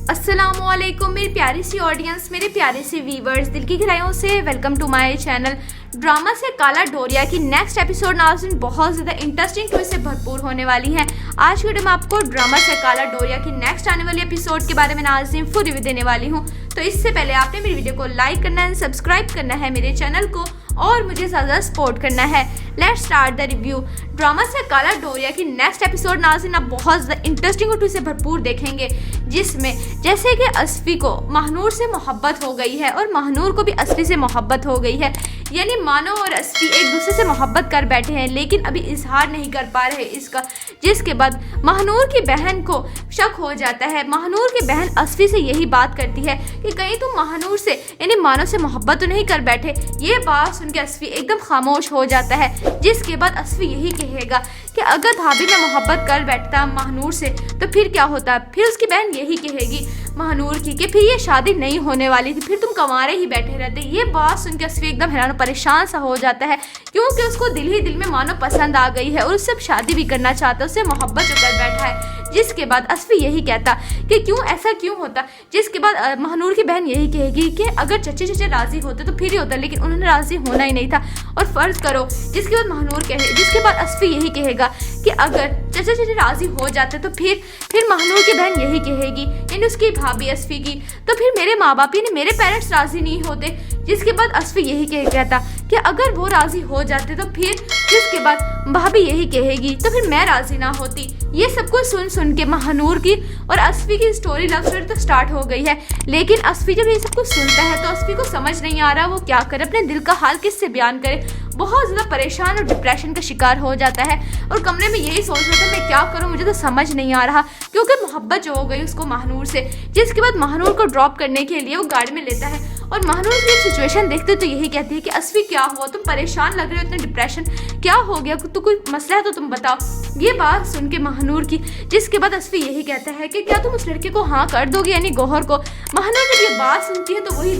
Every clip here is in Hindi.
अस्सलामुअलैकुम मेरी प्यारी सी ऑडियंस, मेरे प्यारे से व्यूवर्स, दिल की गहराइयों से welcome to my channel. Drama से काला डोरिया की नेक्स्ट एपिसोड नाज़रीन बहुत ज़्यादा इंटरेस्टिंग ट्विस्ट से भरपूर होने वाली है। आज की वीडियो में आपको ड्रामा से काला डोरिया की नेक्स्ट आने वाली एपिसोड के बारे में नाज़रीन फुल रिव्यू देने वाली हूँ। तो इससे पहले आपने मेरी वीडियो को लाइक करना है, सब्सक्राइब करना है मेरे चैनल को और मुझे ज़्यादा सपोर्ट करना है। Let's start the review. Drama से काला डोरिया की नेक्स्ट एपिसोड नाज़रीन आप बहुत ज़्यादा इंटरेस्टिंग और से भरपूर देखेंगे, जिसमें जैसे कि असफी को महानूर से मोहब्बत हो गई है और महानूर को भी असफी से मोहब्बत हो गई है। यानी मानो और असफी एक दूसरे से मोहब्बत कर बैठे हैं, लेकिन अभी इजहार नहीं कर पा रहे इसका। जिसके बाद महानूर की बहन को शक हो जाता है। महानूर की बहन असफी से यही बात करती है कि कहीं तुम महानूर से यानी मानो से मोहब्बत तो नहीं कर बैठे। ये बात सुन के असफी एकदम खामोश हो जाता है। जिसके बाद असफी यही कहेगा कि अगर भाभी में मोहब्बत कर बैठता महानूर से तो फिर क्या होता। फिर उसकी बहन यही कहेगी महानूर की कि फिर ये शादी नहीं होने वाली थी, फिर तुम कमारे ही बैठे रहते। ये बात सुन के असफी एकदम हैरान परेशान सा हो जाता है, क्योंकि उसको दिल ही दिल में मानो पसंद आ गई है और उससे शादी भी करना चाहता है, उससे मोहब्बत जो कर बैठा है। जिसके बाद असफी यही कहता कि क्यों ऐसा क्यों होता। जिसके बाद महानूर की बहन यही कहेगी कि अगर चचे राजी होते तो फिर ही होता, लेकिन उन्होंने राजी होना ही नहीं था और फर्ज करो। जिसके बाद असफी यही कहेगा कि अगर चचे राजी हो जाते तो फिर महानूर की बहन यही कहेगी यानी उसकी भाभी असफी की, तो फिर मेरे माँ बाप यानी मेरे पेरेंट्स राजी नहीं होते। जिसके बाद असफी यही कहता कि अगर वो राजी हो जाते तो फिर जिसके बाद भाभी यही कहेगी तो फिर मैं राजी ना होती। ये सब कुछ सुन के महानूर की और असफी की लव स्टोरी तो स्टार्ट हो गई है, लेकिन असफी जब ये सब कुछ सुनता है तो असफी को समझ नहीं आ रहा वो क्या करे, अपने दिल का हाल किससे बयान करे। बहुत ज़्यादा परेशान और डिप्रेशन का शिकार हो जाता है और कमरे में यही सोच रहा था मैं क्या करूं, मुझे तो समझ नहीं आ रहा, क्योंकि मोहब्बत जो हो गई उसको महानूर से। जिसके बाद महानूर को ड्रॉप करने के लिए वो गाड़ी में लेता है और महानूर की सिचुएशन देखते तो यही कहती है कि असफी क्या हुआ, तुम परेशान लग रहे हो, इतना डिप्रेशन क्या हो गया, तो कोई मसला है तो तुम बताओ। ये बात सुन के महानूर की जिसके बाद असफी यही कहता है कि क्या तुम उस लड़के को हाँ कर दोगे यानी गौहर को। महानूर जब ये बात सुनती है तो वही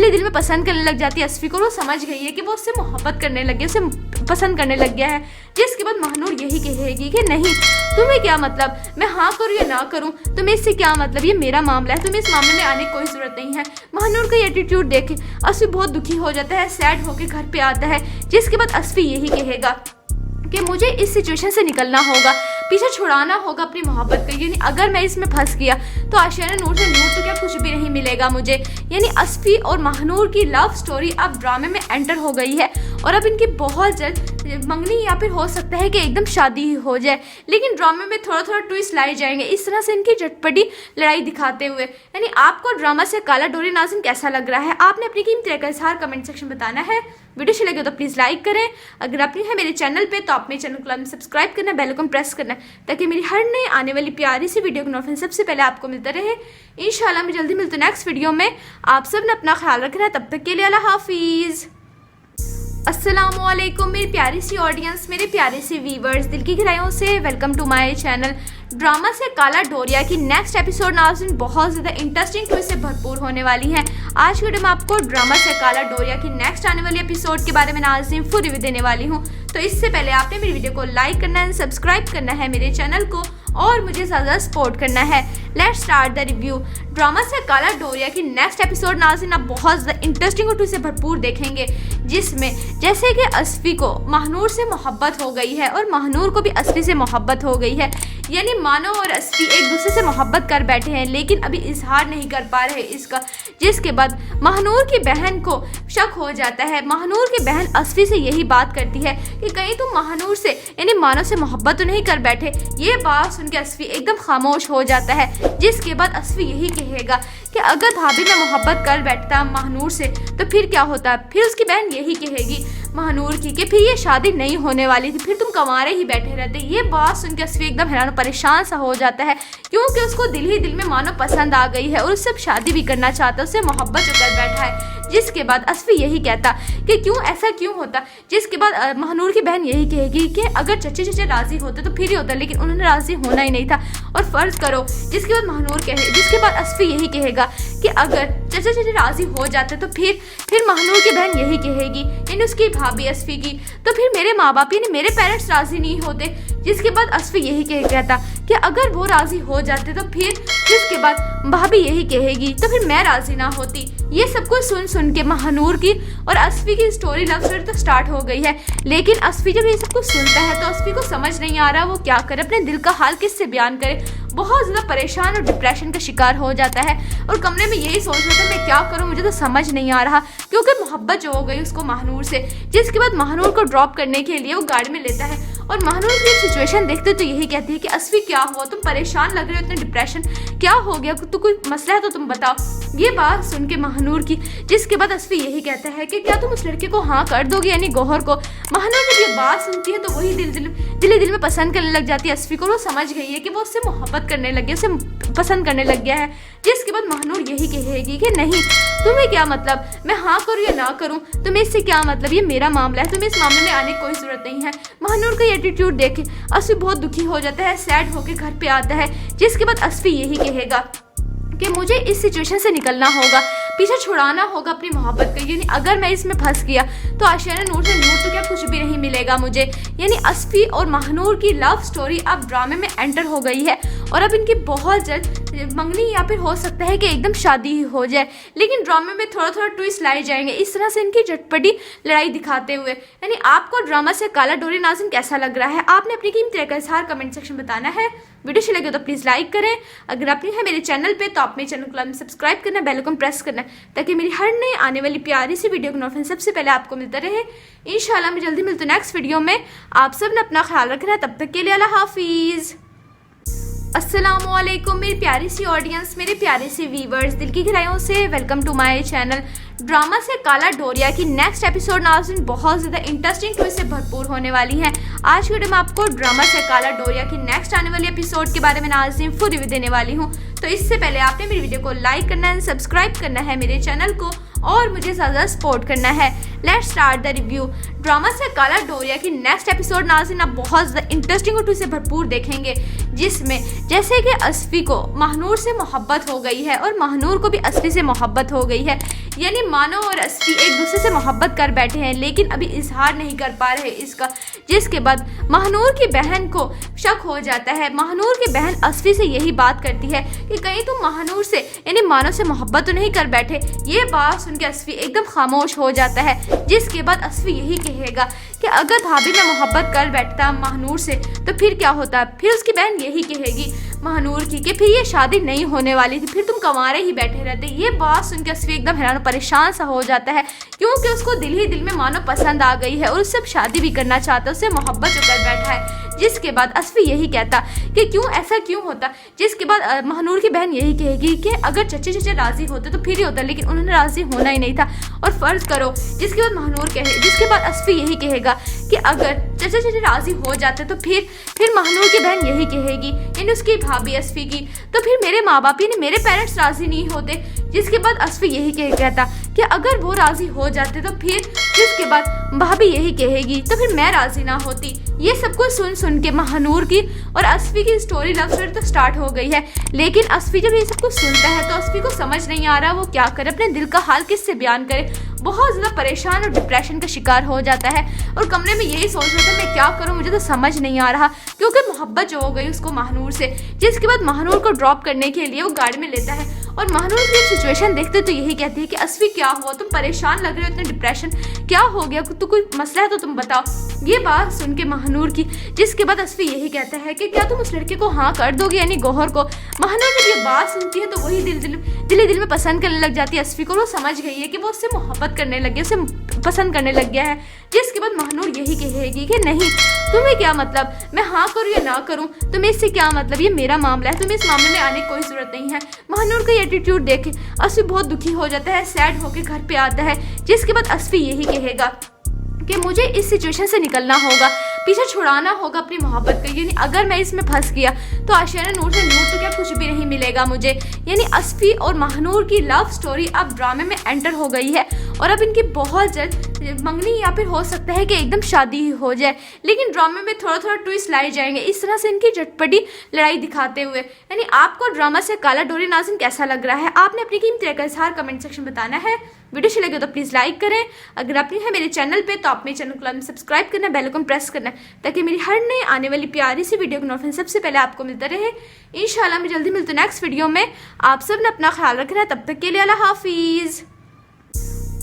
दिल में पसंद करने लग जाती है असफी को। वो समझ गई है कि वो उससे मोहब्बत करने लगी, उसे पसंद करने लग गया है। जिसके बाद महानूर यही कहेगी कि नहीं तुम्हें क्या मतलब, मैं हाँ करूँ या ना करूँ, तुम्हें इससे क्या मतलब, ये मेरा मामला है, तुम्हें इस मामले में आने की कोई जरूरत नहीं है। महानूर का एटीट्यूड देखे असफी बहुत दुखी हो जाता है, सैड होकर घर पे आता है। जिसके बाद असफी यही कहेगा कि मुझे इस सिचुएशन से निकलना होगा, पीछे छुड़ाना होगा अपनी मोहब्बत का। यानी अगर मैं इसमें फंस गया तो आशियाना नूर से नूर तो क्या कुछ भी नहीं मिलेगा मुझे। यानी असफी और महानूर की लव स्टोरी अब ड्रामे में एंटर हो गई है और अब इनकी बहुत जल्द मंगनी या फिर हो सकता है कि एकदम शादी ही हो जाए, लेकिन ड्रामे में थोड़ा थोड़ा ट्विस्ट लाए जाएंगे इस तरह से इनकी चटपटी लड़ाई दिखाते हुए। यानी आपको ड्रामा से काला डोरिया नाज़रीन कैसा लग रहा है, आपने अपनी कीमती राय का इज़हार कमेंट सेक्शन बताना है। वीडियो अच्छी लगे तो प्लीज़ लाइक करें, अगर आप नहीं है मेरे चैनल पे तो आप मेरे चैनल को सब्सक्राइब करना, बेल आइकन प्रेस करना, ताकि मेरी हर नई आने वाली प्यारी सी वीडियो का नोटिफिकेशन सबसे पहले आपको मिलता रहे। इंशाल्लाह मैं जल्दी मिलती हूँ नेक्स्ट वीडियो में। आप सब ने अपना ख्याल रखना है, तब तक के लिए अल्लाह हाफिज़। अस्सलामुअलैकुम मेरी प्यारी सी ऑडियंस, मेरे प्यारे से व्यूवर्स, दिल की गहराइयों से welcome to my channel. Drama से काला डोरिया की नेक्स्ट एपिसोड नाज़रीन बहुत ज़्यादा इंटरेस्टिंग ट्विस्ट से भरपूर होने वाली है। आज की वीडियो में आपको ड्रामा से काला डोरिया की नेक्स्ट आने वाली एपिसोड के बारे में नाज़रीन फुल रिव्यू देने वाली हूँ। तो इससे पहले आपने मेरी वीडियो को लाइक करना है, सब्सक्राइब करना है मेरे चैनल को और मुझे ज़्यादा सपोर्ट करना है। Let's start the review. Drama से काला डोरिया की नेक्स्ट एपिसोड नाज़रीन आप बहुत ज़्यादा इंटरेस्टिंग और से भरपूर देखेंगे, जिसमें जैसे कि असफी को महानूर से मोहब्बत हो गई है और महानूर को भी असफी से मोहब्बत हो गई है। यानी मानो और असफी एक दूसरे से मोहब्बत कर बैठे हैं, लेकिन अभी इजहार नहीं कर पा रहे इसका। जिसके बाद महानूर की बहन को शक हो जाता है। महानूर की बहन असफी से यही बात करती है कि कहीं तुम महानूर से यानी मानो से मोहब्बत तो नहीं कर बैठे। ये बात सुन के असफी एकदम खामोश हो जाता है। जिसके बाद असफी यही कहेगा कि अगर भाभी में मोहब्बत कर बैठता महानूर से तो फिर क्या होता। फिर उसकी बहन यही कहेगी महानूर की कि फिर ये शादी नहीं होने वाली थी, फिर तुम कमारे ही बैठे रहते। ये बात सुन के असफी एकदम हैरान परेशान सा हो जाता है, क्योंकि उसको दिल ही दिल में मानो पसंद आ गई है और उससे शादी भी करना चाहता है, उससे मोहब्बत जो कर बैठा है। जिसके बाद असफी यही कहता कि क्यों ऐसा क्यों होता। जिसके बाद महानूर की बहन यही कहेगी कि अगर चचे राजी होते तो फिर ही होता, लेकिन उन्होंने राजी होना ही नहीं था और फर्ज करो। जिसके बाद असफी यही कहेगा कि अगर चचे राजी हो जाते तो फिर महानूर की बहन यही कहेगी यानी उसकी भाभी असफी की, तो फिर मेरे माँ बाप यानी मेरे पेरेंट्स राजी नहीं होते। जिसके बाद असफी यही कहता कि अगर वो राजी हो जाते तो फिर जिसके बाद भाभी यही कहेगी तो फिर मैं राजी ना होती। ये सब कुछ सुन के महानूर की और असफी की स्टोरी, लव स्टोरी तो स्टार्ट हो गई है। लेकिन असफी जब ये सब कुछ सुनता है तो असफी को समझ नहीं आ रहा वो क्या करे, अपने दिल का हाल किससे बयान करे। बहुत ज़्यादा परेशान और डिप्रेशन का शिकार हो जाता है और कमरे में यही सोच रहा था मैं क्या करूं, मुझे तो समझ नहीं आ रहा, क्योंकि मोहब्बत जो हो गई उसको महानूर से। जिसके बाद महानूर को ड्रॉप करने के लिए वो गाड़ी में लेता है और महानूर की सिचुएशन देखते तो यही कहती है कि असफी क्या हुआ, तुम परेशान लग रहे हो, इतना डिप्रेशन क्या हो गया, तो कोई मसला है तो तुम बताओ। ये बात सुन के महानूर की, जिसके बाद असफी यही कहता है कि क्या तुम उस लड़के को हाँ कर दोगे, यानी गौहर को। महानूर जब ये बात सुनती है तो वही दिल में पसंद करने लग जाती है असफी को। वो समझ गई है कि वो उससे मोहब्बत करने लग गया, उसे पसंद करने लग गया है। जिसके बाद महानूर यही कहेगी कि नहीं, तुम्हें क्या मतलब मैं हाँ करूँ या ना करूँ, तुम्हें इससे क्या मतलब, ये मेरा मामला है, तुम्हें इस मामले में आने की कोई जरूरत नहीं है। महानूर का एटीट्यूड देखे असफी बहुत दुखी हो जाता है, सैड होकर घर पे आता है। जिसके बाद असफी यही कहेगा कि मुझे इस सिचुएशन से निकलना होगा, पीछे छुड़ाना होगा अपनी मोहब्बत का, यानी अगर मैं इसमें फंस गया तो आशियाना नूर से नूर तो क्या कुछ भी नहीं मिलेगा मुझे। यानी असफी और महानूर की लव स्टोरी अब ड्रामे में एंटर हो गई है और अब इनकी बहुत जल्द मंगनी या फिर हो सकता है कि एकदम शादी ही हो जाए। लेकिन ड्रामे में थोड़ा थोड़ा ट्विस्ट लाए जाएंगे इस तरह से इनकी झटपटी लड़ाई दिखाते हुए। यानी आपको ड्रामा से काला डोरी नाज़रीन कैसा लग रहा है, आपने अपनी कीमती राय का इज़हार कमेंट सेक्शन में बताना है। वीडियो अच्छी लगे तो प्लीज़ लाइक करें, अगर आप नहीं है मेरे चैनल पे तो आप मेरे चैनल को सब्सक्राइब करना, बेल आइकन प्रेस करना, ताकि मेरी हर नई आने वाली प्यारी सी वीडियो का नोटिफिकेशन सबसे पहले आपको मिलता रहे। इंशाल्लाह मैं जल्दी मिलती हूँ नेक्स्ट वीडियो में। आप सब ने अपना ख्याल रखना है, तब तक के लिए अल्लाह हाफिज़। अस्सलामुअलैकुम मेरी प्यारी सी ऑडियंस, मेरे प्यारे से व्यूवर्स, दिल की गहराइयों से welcome to my channel. Drama से काला डोरिया की नेक्स्ट एपिसोड नाज़रीन बहुत ज़्यादा इंटरेस्टिंग ट्विस्ट से भरपूर होने वाली है। आज की वीडियो में आपको ड्रामा से काला डोरिया की नेक्स्ट आने वाली एपिसोड के बारे में नाज़रीन फुल रिव्यू देने वाली हूँ। तो इससे पहले आपने मेरी वीडियो को लाइक करना है, सब्सक्राइब करना है मेरे चैनल को और मुझे ज़्यादा सपोर्ट करना है। Let's start the review. Drama से काला डोरिया की नेक्स्ट एपिसोड नाज़रीन आप बहुत ज़्यादा इंटरेस्टिंग और ट्विस्ट से भरपूर देखेंगे, जिसमें जैसे कि असफी को महानूर से मोहब्बत हो गई है और महानूर को भी असफी से मोहब्बत हो गई है। यानी मानो और असफी एक दूसरे से मोहब्बत कर बैठे हैं लेकिन अभी इजहार नहीं कर पा रहे इसका। जिसके बाद महानूर की बहन को शक हो जाता है। महानूर की बहन असफी से यही बात करती है कि कहीं तुम महानूर से यानी मानो से मोहब्बत तो नहीं कर बैठे। ये बात सुन के असफी एकदम खामोश हो जाता है। जिसके बाद असफी यही कहेगा कि अगर भाभी मैं मोहब्बत कर बैठता महानूर से तो फिर क्या होता। फिर उसकी बहन यही कहेगी महानूर की कि फिर ये शादी नहीं होने वाली थी, फिर तुम कमारे ही बैठे रहते। ये बात सुन के असफी एकदम हैरान परेशान सा हो जाता है, क्योंकि उसको दिल ही दिल में मानो पसंद आ गई है और उससे शादी भी करना चाहता है, उससे मोहब्बत जो कर बैठा है। जिसके बाद असफी यही कहता कि क्यों ऐसा क्यों होता। जिसके बाद महानूर की बहन यही कहेगी कि अगर चचे राजी होते तो फिर ही होता, लेकिन उन्होंने राजी होना ही नहीं था और फर्ज करो। जिसके बाद असफी यही कहेगा कि अगर चचे राजी हो जाते तो फिर महानूर की बहन यही कहेगी यानी उसकी भाभी असफी की, तो फिर मेरे माँ बाप यानी मेरे पेरेंट्स राजी नहीं होते। जिसके बाद असफी यही कहता कि अगर वो राजी हो जाते तो फिर जिसके बाद भाभी यही कहेगी तो फिर मैं राजी ना होती। ये सब कुछ सुन के महानूर की और असफी की स्टोरी, लव स्टोरी तो स्टार्ट हो गई है। लेकिन असफी जब ये सब कुछ सुनता है तो असफी को समझ नहीं आ रहा वो क्या करे, अपने दिल का हाल किससे बयान करे। बहुत ज़्यादा परेशान और डिप्रेशन का शिकार हो जाता है और कमरे में यही सोच रहा था मैं क्या करूँ, मुझे तो समझ नहीं आ रहा, क्योंकि मोहब्बत जो हो गई उसको महानूर से। जिसके बाद महानूर को ड्रॉप करने के लिए वो गाड़ी में लेता है और महानूर की सिचुएशन देखते तो यही कहती है कि असफी क्या हुआ, तुम परेशान लग रहे हो, इतना डिप्रेशन क्या हो गया, तो कोई मसला है तो तुम बताओ। ये बात सुन के महानूर की, जिसके बाद असफी यही कहता है कि क्या तुम उस लड़के को हाँ कर दोगे, यानी गौहर को। महानूर जब ये बात सुनती है तो वही दिल में पसंद करने लग जाती है असफी को। वो समझ गई है कि वो उससे मोहब्बत करने लग गया, उसे पसंद करने लग गया है। जिसके बाद महानूर यही कहेगी कि नहीं, तुम्हें क्या मतलब मैं हाँ करूँ या ना करूँ, तुम्हें इससे क्या मतलब, ये मेरा मामला है, तुम्हें इस मामले में आने की कोई जरूरत नहीं है। महानूर का एटीट्यूड देखे असफी बहुत दुखी हो जाता है, सैड होकर घर पे आता है। जिसके बाद असफी यही कहेगा कि मुझे इस सिचुएशन से निकलना होगा, पीछे छुड़ाना होगा अपनी मोहब्बत का, यानी अगर मैं इसमें फंस गया तो आशियाना नूर से नूर तो क्या कुछ भी नहीं मिलेगा मुझे। यानी असफी और महानूर की लव स्टोरी अब ड्रामे में एंटर हो गई है और अब इनकी बहुत जल्द मंगनी या फिर हो सकता है कि एकदम शादी ही हो जाए। लेकिन ड्रामे में थोड़ा थोड़ा ट्विस्ट लाए जाएंगे इस तरह से इनकी झटपटी लड़ाई दिखाते हुए। यानी आपको ड्रामा से काला डोरी नाज़रीन कैसा लग रहा है, आपने अपनी कीमती राय का इज़हार कमेंट सेक्शन में बताना है। वीडियो अच्छी लगे तो प्लीज़ लाइक करें, अगर आप नहीं है मेरे चैनल पे तो आप मेरे चैनल को सब्सक्राइब करना, बेल आइकन प्रेस करना, ताकि मेरी हर नई आने वाली प्यारी सी वीडियो का नोटिफिकेशन सबसे पहले आपको मिलता रहे। इंशाल्लाह मैं जल्दी मिलती हूँ नेक्स्ट वीडियो में। आप सब ने अपना ख्याल रखना है, तब तक के लिए अल्लाह हाफिज़।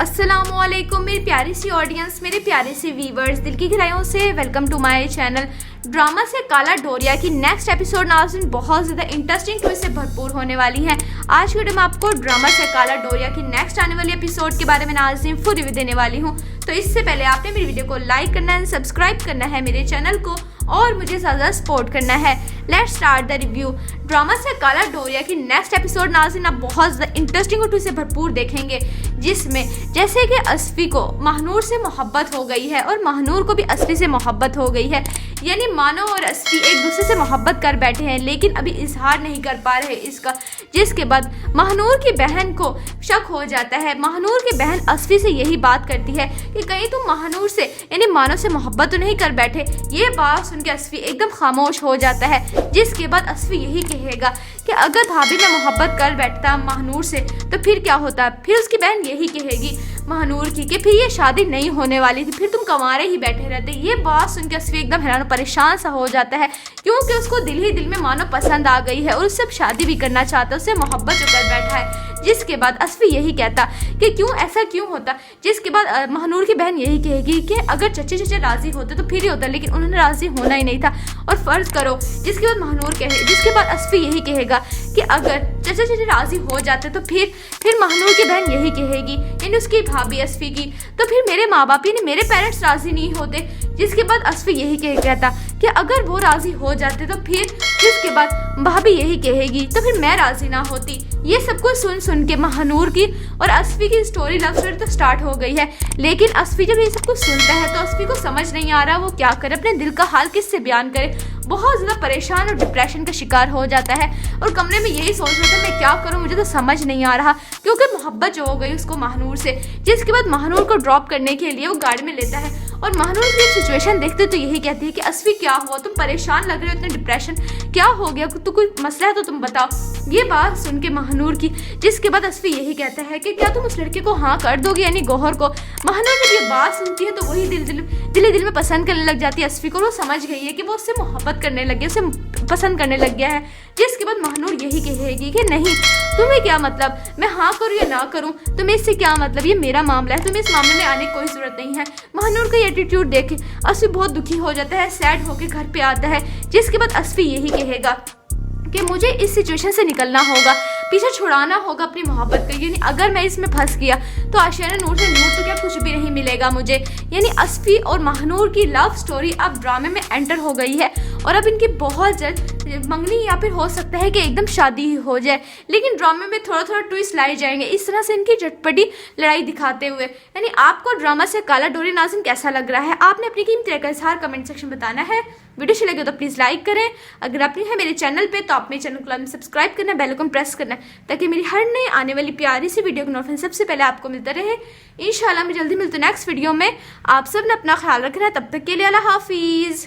अस्सलामुअलैकुम मेरी प्यारी सी ऑडियंस, मेरे प्यारे से व्यूवर्स, दिल की गहराइयों से welcome to my channel. Drama से काला डोरिया की नेक्स्ट एपिसोड नाज़रीन बहुत ज़्यादा इंटरेस्टिंग ट्विस्ट से भरपूर होने वाली है। आज की वीडियो में आपको ड्रामा से काला डोरिया की नेक्स्ट आने वाली एपिसोड के बारे में नाज़रीन फुल रिव्यू देने वाली हूँ। तो इससे पहले आपने मेरी वीडियो को लाइक करना है, सब्सक्राइब करना है मेरे चैनल को और मुझे ज़्यादा सपोर्ट करना है। Let's start the review. Drama से काला डोरिया की नेक्स्ट एपिसोड नाज़रीन आप बहुत ज़्यादा इंटरेस्टिंग और ट्विस्ट से भरपूर देखेंगे, जिसमें जैसे कि अस्फी को महानूर से मोहब्बत हो गई है और महानूर को भी अस्फी से मोहब्बत हो गई है। यानी मानो और अस्फी एक दूसरे से मोहब्बत कर बैठे हैं, लेकिन अभी इजहार नहीं कर पा रहे इसका। जिसके बाद महानूर की बहन को शक हो जाता है। महानूर की बहन अस्फी से यही बात करती है कि कहीं तुम महानूर से यानी मानो से मोहब्बत तो नहीं कर बैठे। ये बात सुन के अस्फी एकदम खामोश हो जाता है। जिसके बाद अस्फी यही कहेगा कि अगर भाभी मैं मोहब्बत कर बैठता महानूर से तो फिर क्या होता। फिर उसकी बहन यही कहेगी महानूर की कि फिर ये शादी नहीं होने वाली थी, फिर तुम कमारे ही बैठे रहते। ये बात सुन के अस्फी एकदम हैरान परेशान सा हो जाता है, क्योंकि उसको दिल ही दिल में मानो पसंद आ गई है और उससे शादी भी करना चाहता है, उससे मोहब्बत जो कर बैठा है। जिसके बाद अस्फी यही कहता कि क्यों ऐसा क्यों होता। जिसके बाद महानूर की बहन यही कहेगी कि अगर चचे राजी होते तो फिर ही होता, लेकिन उन्होंने राजी होना ही नहीं था और फर्ज करो। जिसके बाद महानूर जिसके बाद अस्फी यही कहेगा कि अगर चचे राजी हो जाते तो फिर महानूर की बहन यही कहेगी यानी उसकी भाभी अस्फी की, तो फिर मेरे माँ बाप यानी मेरे पेरेंट्स राजी नहीं होते। जिसके बाद अस्फी यही कहता कि अगर वो राजी हो जाते तो फिर जिसके बाद भाभी यही कहेगी तो फिर मैं राजी ना होती। ये सब कुछ सुन के महानूर की और अस्फी की स्टोरी लव स्टोरी तो स्टार्ट हो गई है, लेकिन अस्फी जब ये सब कुछ सुनता है तो अस्फी को समझ नहीं आ रहा वो क्या करे, अपने दिल का हाल किससे बयान करे। बहुत ज़्यादा परेशान और डिप्रेशन का शिकार हो जाता है और कमरे में यही सोच रहा था मैं क्या करूं, मुझे तो समझ नहीं आ रहा, क्योंकि मोहब्बत जो हो गई उसको महानूर से। जिसके बाद महानूर को ड्रॉप करने के लिए वो गाड़ी में लेता है और महानूर की सिचुएशन देखते तो यही कहती है कि अस्फी क्या हुआ, तुम परेशान लग रहे हो, इतना डिप्रेशन क्या हो गया, तो कोई मसला है तो तुम बताओ। ये बात सुन के महानूर की जिसके बाद अस्फी यही कहता है कि क्या तुम उस लड़के को हाँ कर दोगे यानी गौहर को। महानूर जब ये बात सुनती है तो वही दिल में पसंद करने लग जाती है अस्फी को। वो समझ गई है कि वो उससे मोहब्बत करने लग गया, उसे पसंद करने लग गया है। जिसके बाद महानूर यही कहेगी कि नहीं तुम्हें क्या मतलब, मैं हाँ करूँ या ना करूँ तुम्हें इससे क्या मतलब, ये मेरा मामला है, तुम्हें इस मामले में आने की कोई ज़रूरत नहीं है। महानूर का ये एटीट्यूड देखे अस्फी बहुत दुखी हो जाता है, सैड होकर घर पे आता है। जिसके बाद अस्फी यही कहेगा कि मुझे इस सिचुएशन से निकलना होगा, पीछे छुड़ाना होगा अपनी मोहब्बत का। यानी अगर मैं इसमें फंस गया तो आशियाना नूर से नूर तो क्या कुछ भी नहीं मिलेगा मुझे। यानी अस्फी और महानूर की लव स्टोरी अब ड्रामे में एंटर हो गई है और अब इनकी बहुत जल्द मंगनी या फिर हो सकता है कि एकदम शादी ही हो जाए, लेकिन ड्रामे में थोड़ा थोड़ा ट्विस्ट लाए जाएंगे इस तरह से इनकी चटपटी लड़ाई दिखाते हुए। यानी आपको ड्रामा से काला डोरिया नाज़रीन कैसा लग रहा है, आपने अपनी कीमती राय का इज़हार कमेंट सेक्शन में बताना है। वीडियो अच्छी लगे तो प्लीज़ लाइक करें, अगर आप नहीं है मेरे चैनल पे तो आप मेरे चैनल को सब्सक्राइब करना, बेल आइकन प्रेस करना ताकि मेरी हर नई आने वाली प्यारी सी वीडियो का नोटिफिकेशन सबसे पहले आपको मिलता रहे। इंशाल्लाह मैं जल्दी मिलती हूँ नेक्स्ट वीडियो में। आप सब ने अपना ख्याल रखना है, तब तक के लिए अल्लाह हाफिज़।